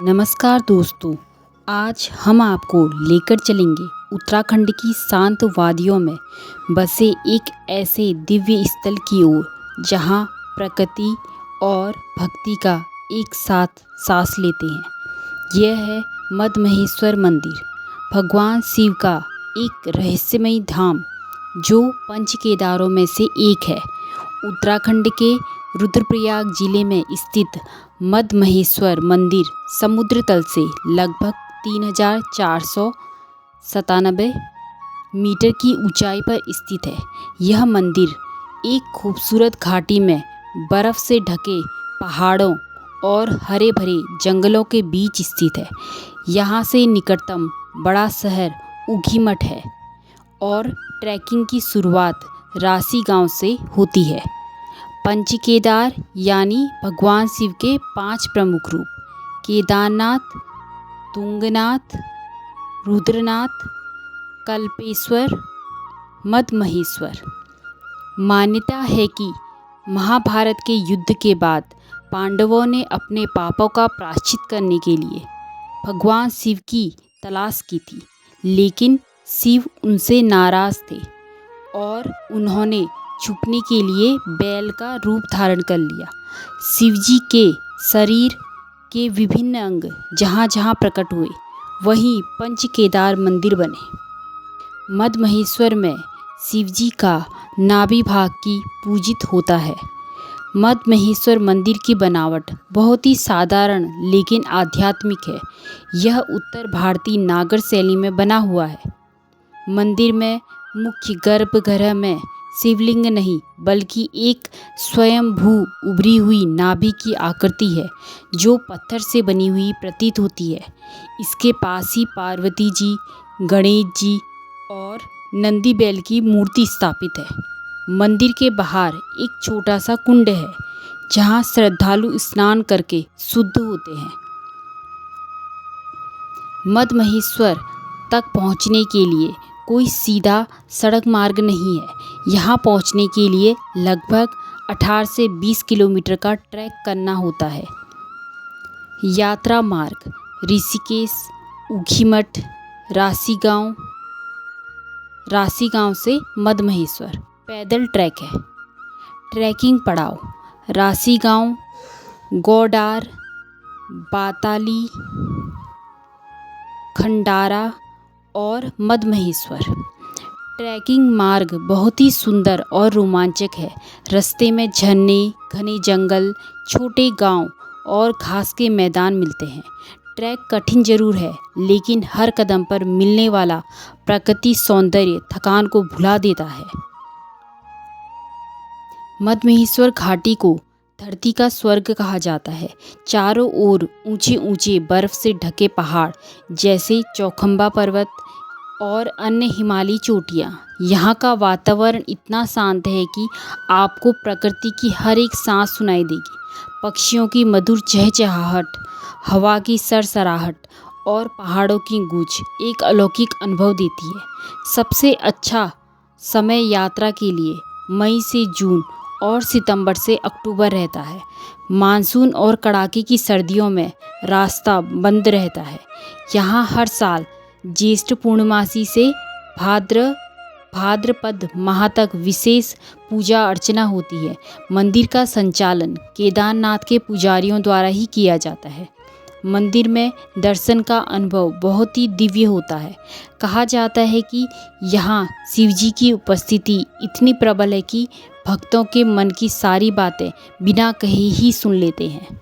नमस्कार दोस्तों, आज हम आपको लेकर चलेंगे उत्तराखंड की शांत वादियों में बसे एक ऐसे दिव्य स्थल की ओर जहां प्रकृति और भक्ति का एक साथ सांस लेते हैं। यह है मद्महेश्वर मंदिर, भगवान शिव का एक रहस्यमयी धाम जो पंच केदारों में से एक है। उत्तराखंड के रुद्रप्रयाग जिले में स्थित मद्महेश्वर मंदिर समुद्र तल से लगभग 3497 मीटर की ऊंचाई पर स्थित है। यह मंदिर एक खूबसूरत घाटी में बर्फ से ढके पहाड़ों और हरे भरे जंगलों के बीच स्थित है। यहाँ से निकटतम बड़ा शहर ऊखीमठ है और ट्रैकिंग की शुरुआत रासी गांव से होती है। पंच केदार यानी भगवान शिव के 5 प्रमुख रूप केदारनाथ, तुंगनाथ, रुद्रनाथ, कल्पेश्वर, मद्महेश्वर। मान्यता है कि महाभारत के युद्ध के बाद पांडवों ने अपने पापों का प्रायश्चित करने के लिए भगवान शिव की तलाश की थी, लेकिन शिव उनसे नाराज थे और उन्होंने छुपने के लिए बैल का रूप धारण कर लिया। शिवजी के शरीर के विभिन्न अंग जहाँ जहाँ प्रकट हुए वहीं पंच केदार मंदिर बने। मद्महेश्वर में शिवजी का नाभि भाग की पूजित होता है। मद्महेश्वर मंदिर की बनावट बहुत ही साधारण लेकिन आध्यात्मिक है। यह उत्तर भारतीय नागर शैली में बना हुआ है। मंदिर में मुख्य गर्भगृह में शिवलिंग नहीं बल्कि एक स्वयंभू उभरी हुई नाभि की आकृति है जो पत्थर से बनी हुई प्रतीत होती है। इसके पास ही पार्वती जी, गणेश जी और नंदी बैल की मूर्ति स्थापित है। मंदिर के बाहर एक छोटा सा कुंड है जहां श्रद्धालु स्नान करके शुद्ध होते हैं। मद्महेश्वर तक पहुंचने के लिए कोई सीधा सड़क मार्ग नहीं है। यहाँ पहुँचने के लिए लगभग 18 से 20 किलोमीटर का ट्रैक करना होता है। यात्रा मार्ग ऋषिकेश, ऊखीमठ, रासी गांव से मद्महेश्वर पैदल ट्रैक है। ट्रैकिंग पड़ाव रासी गांव, गौडार, बाताली, खंडारा और मद्महेश्वर। ट्रैकिंग मार्ग बहुत ही सुंदर और रोमांचक है। रास्ते में झरने, घने जंगल, छोटे गांव और घास के मैदान मिलते हैं। ट्रैक कठिन जरूर है, लेकिन हर कदम पर मिलने वाला प्राकृतिक सौंदर्य थकान को भुला देता है। मद्महेश्वर घाटी को धरती का स्वर्ग कहा जाता है। चारों ओर ऊंचे ऊंचे बर्फ से ढके पहाड़ जैसे चौखंबा पर्वत और अन्य हिमालयी चोटियाँ। यहाँ का वातावरण इतना शांत है कि आपको प्रकृति की हर एक सांस सुनाई देगी। पक्षियों की मधुर चहचहाहट, हवा की सरसराहट और पहाड़ों की गूंज एक अलौकिक अनुभव देती है। सबसे अच्छा समय यात्रा के लिए मई से जून और सितंबर से अक्टूबर रहता है। मानसून और कड़ाके की सर्दियों में रास्ता बंद रहता है। यहाँ हर साल ज्येष्ठ पूर्णमासी से भाद्रपद माह तक विशेष पूजा अर्चना होती है। मंदिर का संचालन केदारनाथ के पुजारियों द्वारा ही किया जाता है। मंदिर में दर्शन का अनुभव बहुत ही दिव्य होता है। कहा जाता है कि यहाँ शिवजी की उपस्थिति इतनी प्रबल है कि भक्तों के मन की सारी बातें बिना कहे ही सुन लेते हैं।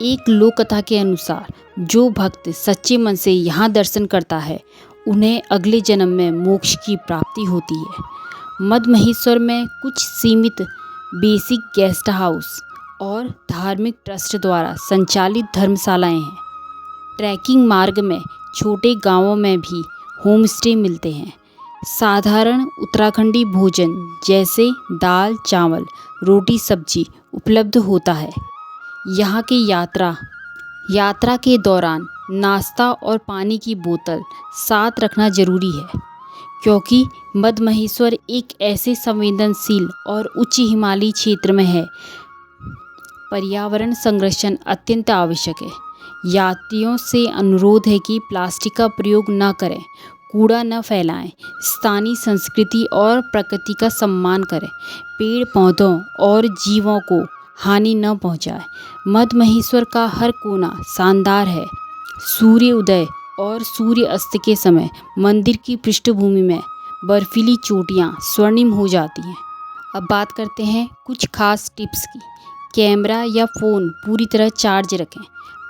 एक लोक कथा के अनुसार जो भक्त सच्चे मन से यहाँ दर्शन करता है उन्हें अगले जन्म में मोक्ष की प्राप्ति होती है। मद्महेश्वर में कुछ सीमित बेसिक गेस्ट हाउस और धार्मिक ट्रस्ट द्वारा संचालित धर्मशालाएं हैं। ट्रैकिंग मार्ग में छोटे गांवों में भी होम स्टे मिलते हैं। साधारण उत्तराखंडी भोजन जैसे दाल, चावल, रोटी, सब्जी उपलब्ध होता है। यहाँ की यात्रा के दौरान नाश्ता और पानी की बोतल साथ रखना जरूरी है, क्योंकि मद्महेश्वर एक ऐसे संवेदनशील और उच्च हिमालयी क्षेत्र में है पर्यावरण संरक्षण अत्यंत आवश्यक है। यात्रियों से अनुरोध है कि प्लास्टिक का प्रयोग न करें, कूड़ा न फैलाएं, स्थानीय संस्कृति और प्रकृति का सम्मान करें, पेड़ पौधों और जीवों को हानि न पहुंचाएं। मद महेश्वर का हर कोना शानदार है। सूर्य उदय और सूर्य अस्त के समय मंदिर की पृष्ठभूमि में बर्फीली चोटियां स्वर्णिम हो जाती हैं। अब बात करते हैं कुछ खास टिप्स की। कैमरा या फ़ोन पूरी तरह चार्ज रखें।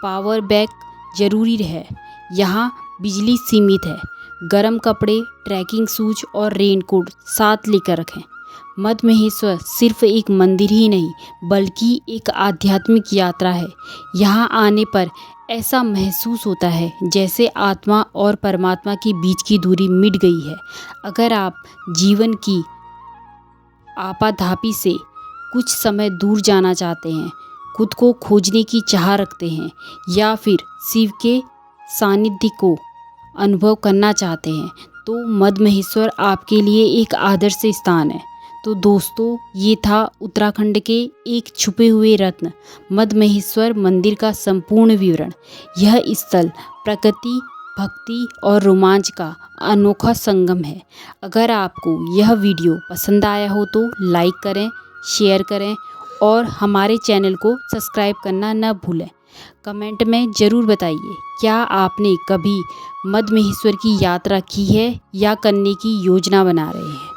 पावर बैंक जरूरी है, यहाँ बिजली सीमित है। गर्म कपड़े, ट्रैकिंग शूज और रेनकोट साथ लेकर रखें। मद महेश्वर सिर्फ एक मंदिर ही नहीं बल्कि एक आध्यात्मिक यात्रा है। यहाँ आने पर ऐसा महसूस होता है जैसे आत्मा और परमात्मा के बीच की दूरी मिट गई है। अगर आप जीवन की आपाधापी से कुछ समय दूर जाना चाहते हैं, खुद को खोजने की चाह रखते हैं या फिर शिव के सानिध्य को अनुभव करना चाहते हैं तो मद महेश्वर आपके लिए एक आदर्श स्थान है। तो दोस्तों, ये था उत्तराखंड के एक छुपे हुए रत्न मद महेश्वर मंदिर का संपूर्ण विवरण। यह स्थल प्रकृति, भक्ति और रोमांच का अनोखा संगम है। अगर आपको यह वीडियो पसंद आया हो तो लाइक करें, शेयर करें और हमारे चैनल को सब्सक्राइब करना न भूलें। कमेंट में ज़रूर बताइए, क्या आपने कभी मद महेश्वर की यात्रा की है या करने की योजना बना रहे हैं।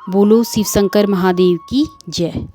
बोलो शिव शंकर महादेव की जय।